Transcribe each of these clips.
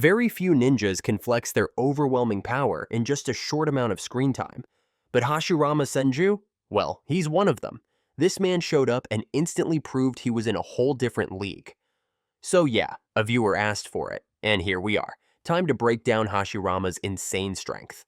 Very few ninjas can flex their overwhelming power in just a short amount of screen time. But Hashirama Senju? Well, he's one of them. This man showed up and instantly proved he was in a whole different league. So yeah, a viewer asked for it, and here we are. Time to break down Hashirama's insane strength.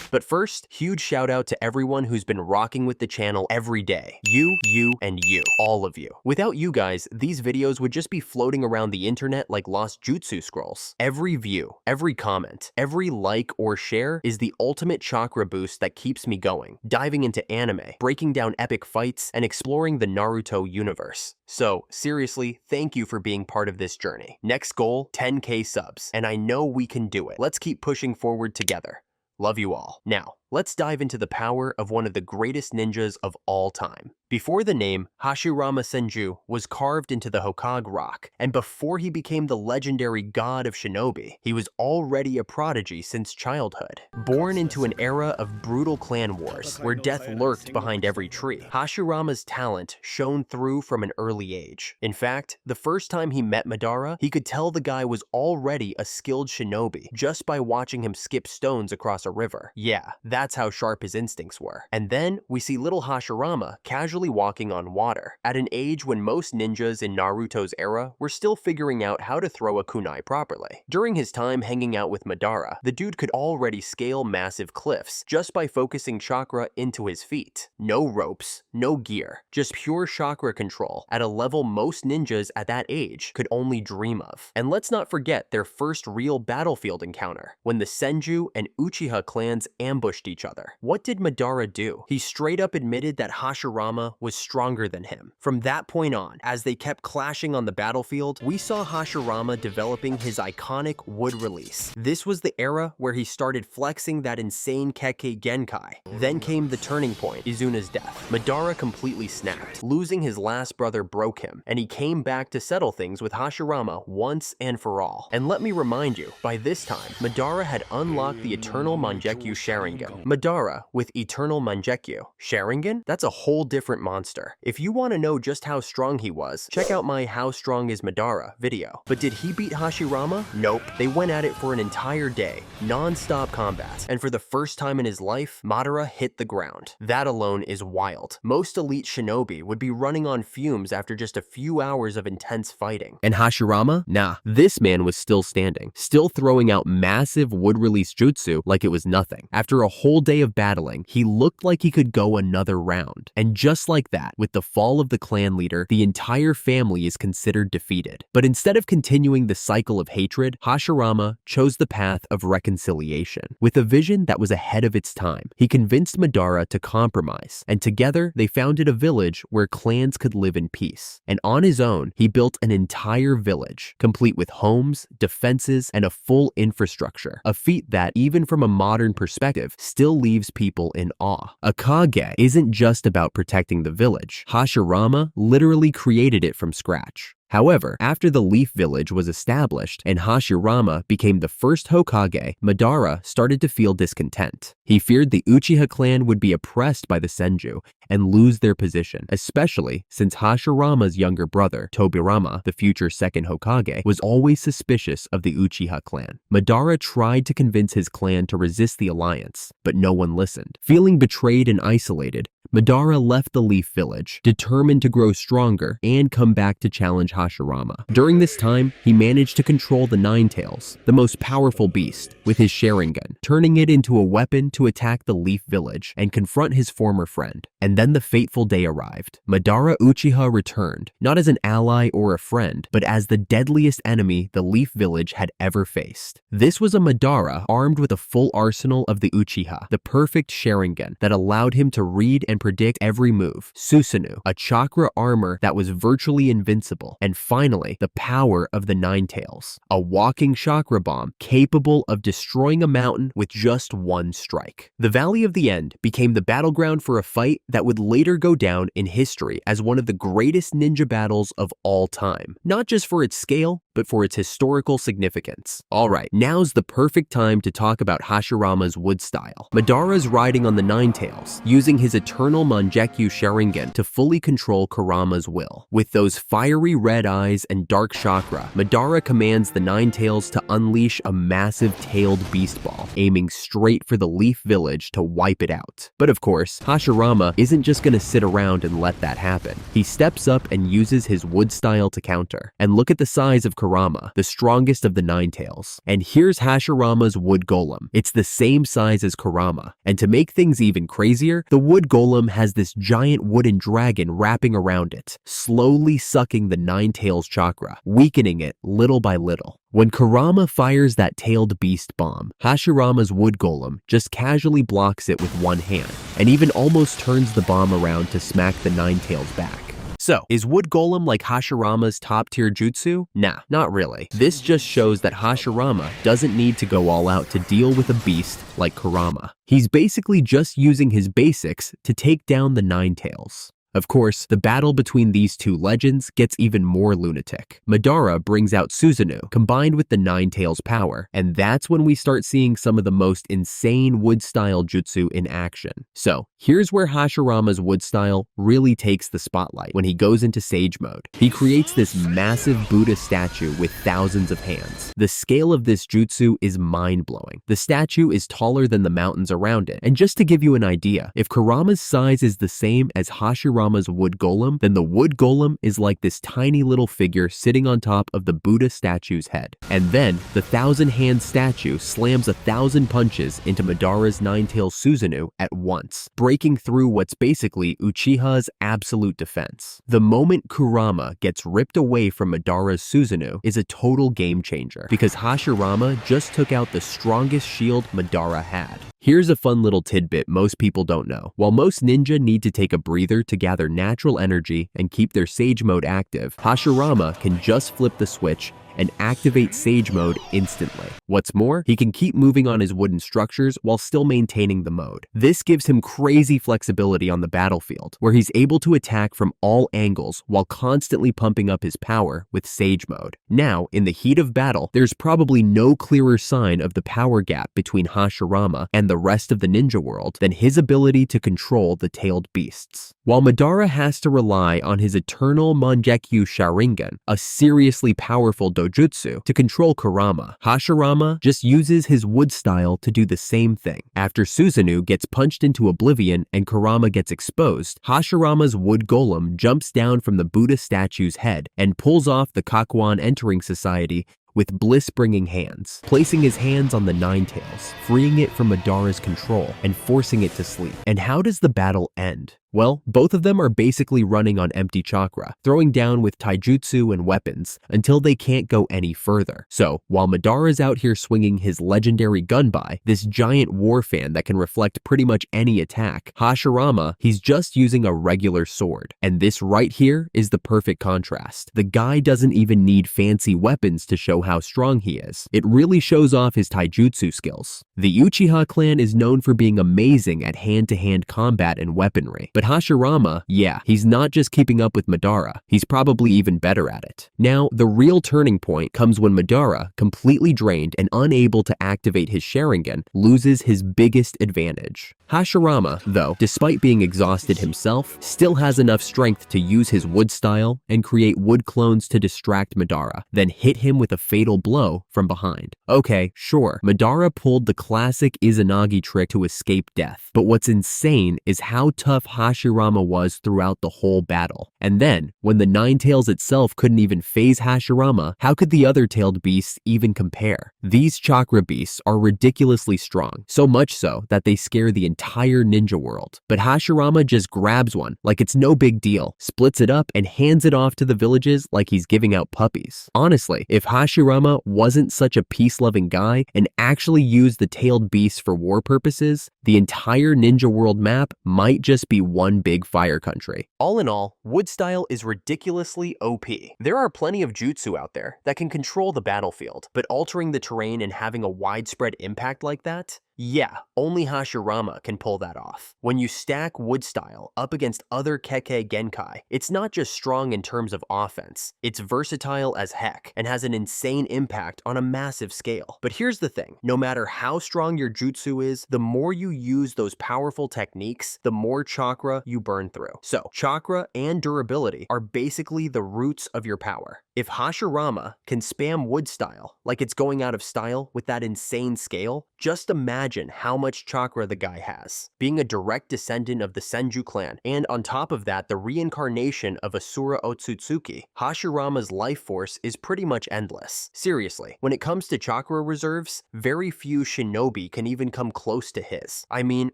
But first, huge shout out to everyone who's been rocking with the channel every day. You, and you. All of you. Without you guys, these videos would just be floating around the internet like lost jutsu scrolls. Every view, every comment, every like or share is the ultimate chakra boost that keeps me going, diving into anime, breaking down epic fights, and exploring the Naruto universe. So, seriously, thank you for being part of this journey. Next goal, 10K subs, and I know we can do it. Let's keep pushing forward together. Love you all. Now, let's dive into the power of one of the greatest ninjas of all time. Before the name, Hashirama Senju was carved into the Hokage rock, and before he became the legendary God of Shinobi, he was already a prodigy since childhood. Born into an era of brutal clan wars, where death lurked behind every tree, Hashirama's talent shone through from an early age. In fact, the first time he met Madara, he could tell the guy was already a skilled shinobi just by watching him skip stones across a river. Yeah, that's how sharp his instincts were. And then we see little Hashirama casually walking on water, at an age when most ninjas in Naruto's era were still figuring out how to throw a kunai properly. During his time hanging out with Madara, the dude could already scale massive cliffs just by focusing chakra into his feet. No ropes, no gear, just pure chakra control at a level most ninjas at that age could only dream of. And let's not forget their first real battlefield encounter, when the Senju and Uchiha clans ambushed each other. What did Madara do? He straight up admitted that Hashirama was stronger than him. From that point on, as they kept clashing on the battlefield, we saw Hashirama developing his iconic wood release. This was the era where he started flexing that insane Kekkei Genkai. Then came the turning point, Izuna's death. Madara completely snapped. Losing his last brother broke him, and he came back to settle things with Hashirama once and for all. And let me remind you, by this time, Madara had unlocked the Eternal Mangekyo Sharingan. Madara with Eternal Mangekyo Sharingan? That's a whole different monster. If you want to know just how strong he was, check out my How Strong is Madara video. But did he beat Hashirama? Nope. They went at it for an entire day, non-stop combat. And for the first time in his life, Madara hit the ground. That alone is wild. Most elite shinobi would be running on fumes after just a few hours of intense fighting. And Hashirama? Nah, this man was still standing, still throwing out massive wood release jutsu like it was nothing. After a whole day of battling, he looked like he could go another round. And just like that, with the fall of the clan leader, the entire family is considered defeated. But instead of continuing the cycle of hatred, Hashirama chose the path of reconciliation. With a vision that was ahead of its time, he convinced Madara to compromise, and together they founded a village where clans could live in peace. And on his own, he built an entire village, complete with homes, defenses, and a full infrastructure, a feat that, even from a modern perspective, still leaves people in awe. A Kage isn't just about protecting the village. Hashirama literally created it from scratch. However, after the Leaf Village was established and Hashirama became the first Hokage, Madara started to feel discontent. He feared the Uchiha clan would be oppressed by the Senju and lose their position, especially since Hashirama's younger brother, Tobirama, the future second Hokage, was always suspicious of the Uchiha clan. Madara tried to convince his clan to resist the alliance, but no one listened. Feeling betrayed and isolated, Madara left the Leaf Village, determined to grow stronger and come back to challenge Hashirama. During this time, he managed to control the Nine Tails, the most powerful beast, with his Sharingan, turning it into a weapon to attack the Leaf Village and confront his former friend. And then the fateful day arrived. Madara Uchiha returned, not as an ally or a friend, but as the deadliest enemy the Leaf Village had ever faced. This was a Madara armed with a full arsenal of the Uchiha, the perfect Sharingan that allowed him to read and predict every move, Susanoo, a chakra armor that was virtually invincible, and finally, the power of the Nine Tails, a walking chakra bomb capable of destroying a mountain with just one strike. The Valley of the End became the battleground for a fight that would later go down in history as one of the greatest ninja battles of all time, not just for its scale, but for its historical significance. Alright, now's the perfect time to talk about Hashirama's wood style. Madara's riding on the Nine Tails, using his eternal eternal Mangekyou Sharingan to fully control Kurama's will. With those fiery red eyes and dark chakra, Madara commands the Nine Tails to unleash a massive tailed beast ball, aiming straight for the Leaf Village to wipe it out. But of course, Hashirama isn't just gonna sit around and let that happen. He steps up and uses his wood style to counter. And look at the size of Kurama, the strongest of the Nine Tails. And here's Hashirama's wood golem. It's the same size as Kurama. And to make things even crazier, the wood golem has this giant wooden dragon wrapping around it, slowly sucking the Nine Tails chakra, weakening it little by little. When Kurama fires that tailed beast bomb, Hashirama's wood golem just casually blocks it with one hand, and even almost turns the bomb around to smack the Nine Tails back. So, is Wood Golem like Hashirama's top-tier jutsu? Nah, not really. This just shows that Hashirama doesn't need to go all out to deal with a beast like Kurama. He's basically just using his basics to take down the Nine Tails. Of course, the battle between these two legends gets even more lunatic. Madara brings out Susanoo, combined with the Nine Tails power, and that's when we start seeing some of the most insane wood-style jutsu in action. So, here's where Hashirama's wood style really takes the spotlight when he goes into Sage mode. He creates this massive Buddha statue with thousands of hands. The scale of this jutsu is mind-blowing. The statue is taller than the mountains around it, and just to give you an idea, if Kurama's size is the same as Hashirama's wood golem, then the wood golem is like this tiny little figure sitting on top of the Buddha statue's head. And then, the 1,000-hand statue slams 1,000 punches into Madara's Nine-Tails Susanoo at once, breaking through what's basically Uchiha's absolute defense. The moment Kurama gets ripped away from Madara's Susanoo is a total game changer, because Hashirama just took out the strongest shield Madara had. Here's a fun little tidbit most people don't know. While most ninja need to take a breather to gather natural energy and keep their Sage mode active, Hashirama can just flip the switch and activate Sage mode instantly. What's more, he can keep moving on his wooden structures while still maintaining the mode. This gives him crazy flexibility on the battlefield, where he's able to attack from all angles while constantly pumping up his power with Sage mode. Now, in the heat of battle, there's probably no clearer sign of the power gap between Hashirama and the rest of the ninja world than his ability to control the tailed beasts. While Madara has to rely on his eternal Mangekyou Sharingan, a seriously powerful dojutsu, to control Kurama, Hashirama just uses his wood style to do the same thing. After Susanoo gets punched into oblivion and Kurama gets exposed, Hashirama's wood golem jumps down from the Buddha statue's head and pulls off the Kakuan entering society with bliss-bringing hands, placing his hands on the Nine Tails, freeing it from Madara's control and forcing it to sleep. And how does the battle end? Well, both of them are basically running on empty chakra, throwing down with taijutsu and weapons until they can't go any further. So, while Madara's out here swinging his legendary gunbai, this giant war fan that can reflect pretty much any attack, Hashirama, he's just using a regular sword. And this right here is the perfect contrast. The guy doesn't even need fancy weapons to show how strong he is. It really shows off his taijutsu skills. The Uchiha clan is known for being amazing at hand-to-hand combat and weaponry, but Hashirama, yeah, he's not just keeping up with Madara, he's probably even better at it. Now, the real turning point comes when Madara, completely drained and unable to activate his Sharingan, loses his biggest advantage. Hashirama, though, despite being exhausted himself, still has enough strength to use his wood style and create wood clones to distract Madara, then hit him with a fatal blow from behind. Okay, sure, Madara pulled the classic Izanagi trick to escape death, but what's insane is how tough Hashirama was throughout the whole battle. And then, when the Nine Tails itself couldn't even phase Hashirama, how could the other tailed beasts even compare? These chakra beasts are ridiculously strong, so much so that they scare the entire ninja world. But Hashirama just grabs one like it's no big deal, splits it up, and hands it off to the villages like he's giving out puppies. Honestly, if Hashirama wasn't such a peace-loving guy and actually used the tailed beasts for war purposes, the entire ninja world map might just be one big fire country. All in all, wood style is ridiculously OP. There are plenty of jutsu out there that can control the battlefield, but altering the terrain and having a widespread impact like that? Yeah, only Hashirama can pull that off. When you stack wood style up against other Kekkei Genkai, it's not just strong in terms of offense, it's versatile as heck and has an insane impact on a massive scale. But here's the thing, no matter how strong your jutsu is, the more you use those powerful techniques, the more chakra you burn through. So, chakra and durability are basically the roots of your power. If Hashirama can spam wood style like it's going out of style with that insane scale, just imagine how much chakra the guy has. Being a direct descendant of the Senju clan, and on top of that the reincarnation of Asura Otsutsuki, Hashirama's life force is pretty much endless. Seriously, when it comes to chakra reserves, very few shinobi can even come close to his. I mean,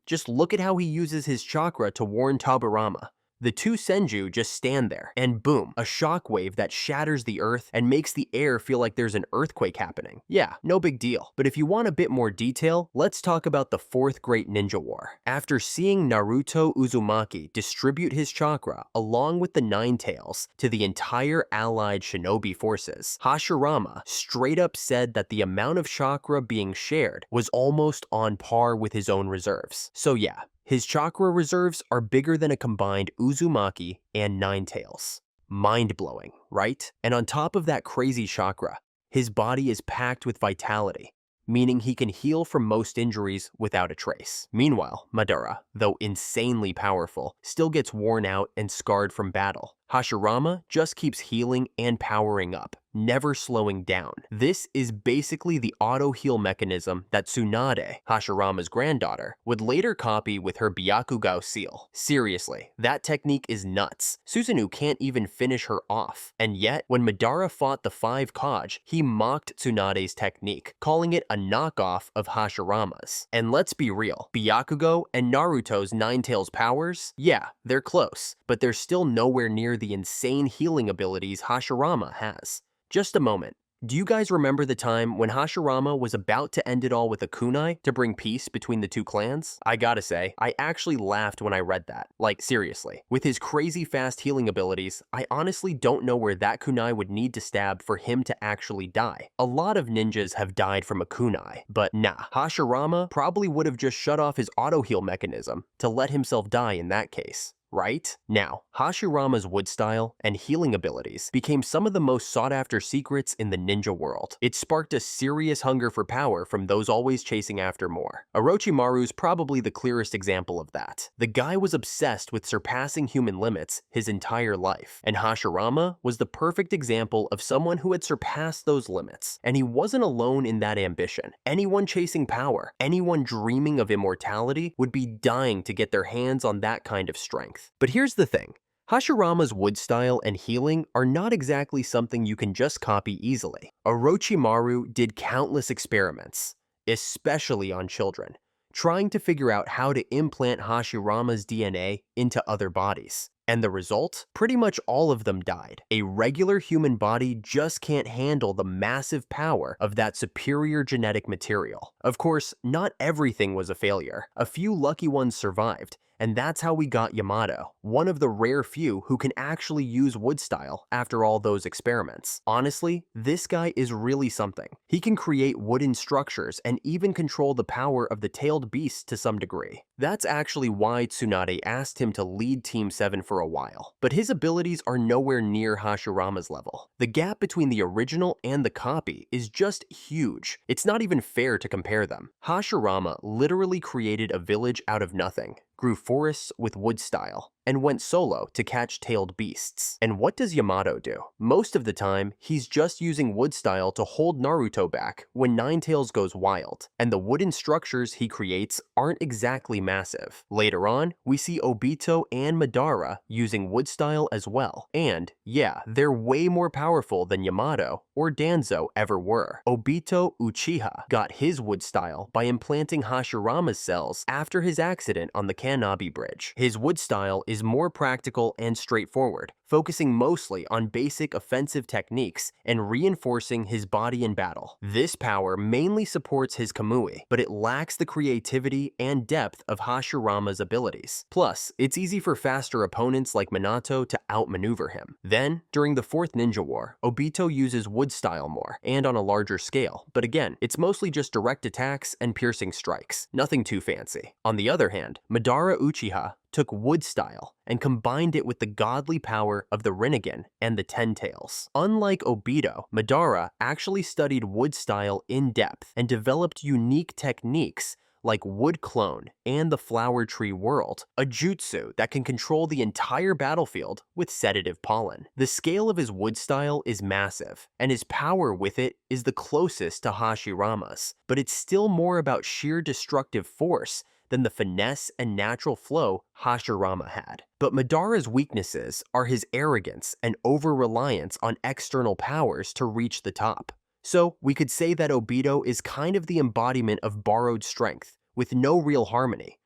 just look at how he uses his chakra to warn Tobirama. The two Senju just stand there, and boom, a shockwave that shatters the earth and makes the air feel like there's an earthquake happening. Yeah, no big deal. But if you want a bit more detail, let's talk about the Fourth Great Ninja War. After seeing Naruto Uzumaki distribute his chakra along with the Nine Tails to the entire allied shinobi forces, Hashirama straight up said that the amount of chakra being shared was almost on par with his own reserves. So yeah, his chakra reserves are bigger than a combined Uzumaki and Nine Tails. Mind-blowing, right? And on top of that crazy chakra, his body is packed with vitality, meaning he can heal from most injuries without a trace. Meanwhile, Madara, though insanely powerful, still gets worn out and scarred from battle. Hashirama just keeps healing and powering up, never slowing down. This is basically the auto-heal mechanism that Tsunade, Hashirama's granddaughter, would later copy with her Byakugao seal. Seriously, that technique is nuts. Susanoo can't even finish her off. And yet, when Madara fought the 5 Kaj, he mocked Tsunade's technique, calling it a knockoff of Hashirama's. And let's be real, Byakugo and Naruto's Nine Tails powers, yeah, they're close, but they're still nowhere near the insane healing abilities Hashirama has. Just a moment. Do you guys remember the time when Hashirama was about to end it all with a kunai to bring peace between the two clans? I gotta say, I actually laughed when I read that. Like, seriously. With his crazy fast healing abilities, I honestly don't know where that kunai would need to stab for him to actually die. A lot of ninjas have died from a kunai, but nah, Hashirama probably would have just shut off his auto-heal mechanism to let himself die in that case. Right? Now, Hashirama's wood style and healing abilities became some of the most sought-after secrets in the ninja world. It sparked a serious hunger for power from those always chasing after more. Orochimaru's probably the clearest example of that. The guy was obsessed with surpassing human limits his entire life, and Hashirama was the perfect example of someone who had surpassed those limits. And he wasn't alone in that ambition. Anyone chasing power, anyone dreaming of immortality would be dying to get their hands on that kind of strength. But here's the thing, Hashirama's wood style and healing are not exactly something you can just copy easily. Orochimaru did countless experiments, especially on children, trying to figure out how to implant Hashirama's DNA into other bodies. And the result? Pretty much all of them died. A regular human body just can't handle the massive power of that superior genetic material. Of course, not everything was a failure. A few lucky ones survived, and that's how we got Yamato, one of the rare few who can actually use wood style after all those experiments. Honestly, this guy is really something. He can create wooden structures and even control the power of the tailed beasts to some degree. That's actually why Tsunade asked him to lead Team 7 for a while. But his abilities are nowhere near Hashirama's level. The gap between the original and the copy is just huge. It's not even fair to compare them. Hashirama literally created a village out of nothing, grew forests with wood style, and went solo to catch tailed beasts. And what does Yamato do? Most of the time, he's just using wood style to hold Naruto back when Nine Tails goes wild, and the wooden structures he creates aren't exactly massive. Later on, we see Obito and Madara using wood style as well, and yeah, they're way more powerful than Yamato or Danzo ever were. Obito Uchiha got his wood style by implanting Hashirama's cells after his accident on the Kanabi Bridge. His wood style is more practical and straightforward, focusing mostly on basic offensive techniques and reinforcing his body in battle. This power mainly supports his Kamui, but it lacks the creativity and depth of Hashirama's abilities. Plus, it's easy for faster opponents like Minato to outmaneuver him. Then, during the Fourth Ninja War, Obito uses wood style more, and on a larger scale, but again, it's mostly just direct attacks and piercing strikes, nothing too fancy. On the other hand, Madara Uchiha took wood style and combined it with the godly power of the Rinnegan and the Ten Tails. Unlike Obito, Madara actually studied wood style in depth and developed unique techniques like Wood Clone and the Flower Tree World, a jutsu that can control the entire battlefield with sedative pollen. The scale of his wood style is massive, and his power with it is the closest to Hashirama's, but it's still more about sheer destructive force than the finesse and natural flow Hashirama had. But Madara's weaknesses are his arrogance and over-reliance on external powers to reach the top. So we could say that Obito is kind of the embodiment of borrowed strength, with no real harmony,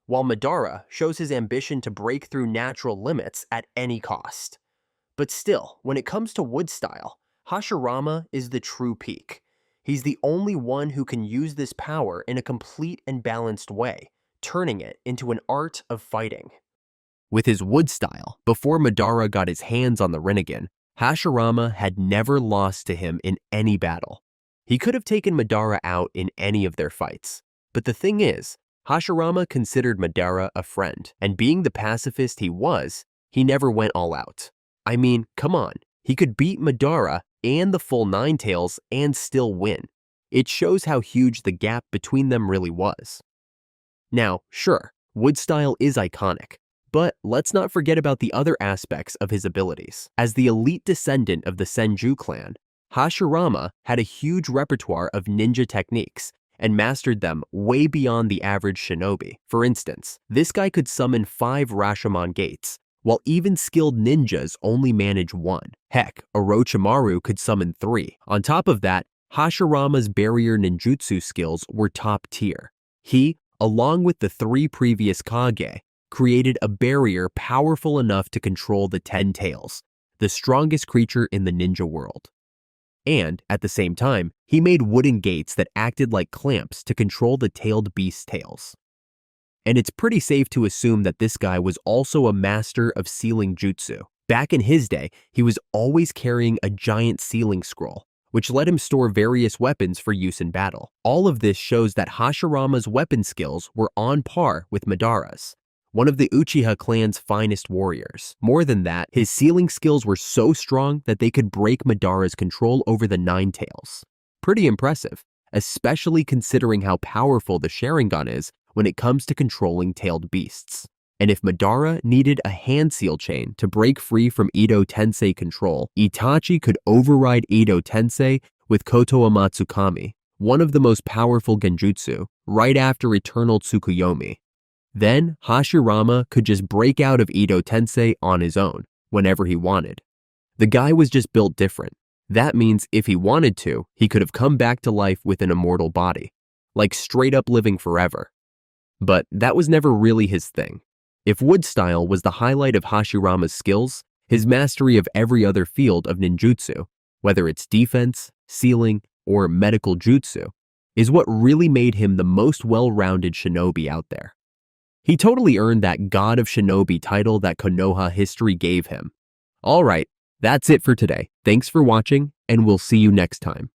while Madara shows his ambition to break through natural limits at any cost. But still, when it comes to wood style, Hashirama is the true peak. He's the only one who can use this power in a complete and balanced way, turning it into an art of fighting. With his wood style, before Madara got his hands on the Rinnegan, Hashirama had never lost to him in any battle. He could have taken Madara out in any of their fights. But the thing is, Hashirama considered Madara a friend, and being the pacifist he was, he never went all out. I mean, come on, he could beat Madara and the full Nine Tails and still win. It shows how huge the gap between them really was. Now, sure, wood style is iconic, but let's not forget about the other aspects of his abilities. As the elite descendant of the Senju clan, Hashirama had a huge repertoire of ninja techniques and mastered them way beyond the average shinobi. For instance, this guy could summon 5 Rashomon gates, while even skilled ninjas only manage 1. Heck, Orochimaru could summon 3. On top of that, Hashirama's barrier ninjutsu skills were top tier. He, along with the 3 previous Kage, created a barrier powerful enough to control the Ten Tails, the strongest creature in the ninja world. And, at the same time, he made wooden gates that acted like clamps to control the tailed beast's tails. And it's pretty safe to assume that this guy was also a master of sealing jutsu. Back in his day, he was always carrying a giant sealing scroll, which let him store various weapons for use in battle. All of this shows that Hashirama's weapon skills were on par with Madara's, one of the Uchiha clan's finest warriors. More than that, his sealing skills were so strong that they could break Madara's control over the Nine Tails. Pretty impressive, especially considering how powerful the Sharingan is when it comes to controlling tailed beasts. And if Madara needed a hand seal chain to break free from Edo Tensei control, Itachi could override Edo Tensei with Koto Amatsukami, one of the most powerful genjutsu, right after Eternal Tsukuyomi. Then, Hashirama could just break out of Edo Tensei on his own, whenever he wanted. The guy was just built different. That means if he wanted to, he could have come back to life with an immortal body, like straight up living forever. But that was never really his thing. If wood style was the highlight of Hashirama's skills, his mastery of every other field of ninjutsu, whether it's defense, sealing, or medical jutsu, is what really made him the most well-rounded shinobi out there. He totally earned that God of Shinobi title that Konoha history gave him. Alright, that's it for today. Thanks for watching, and we'll see you next time.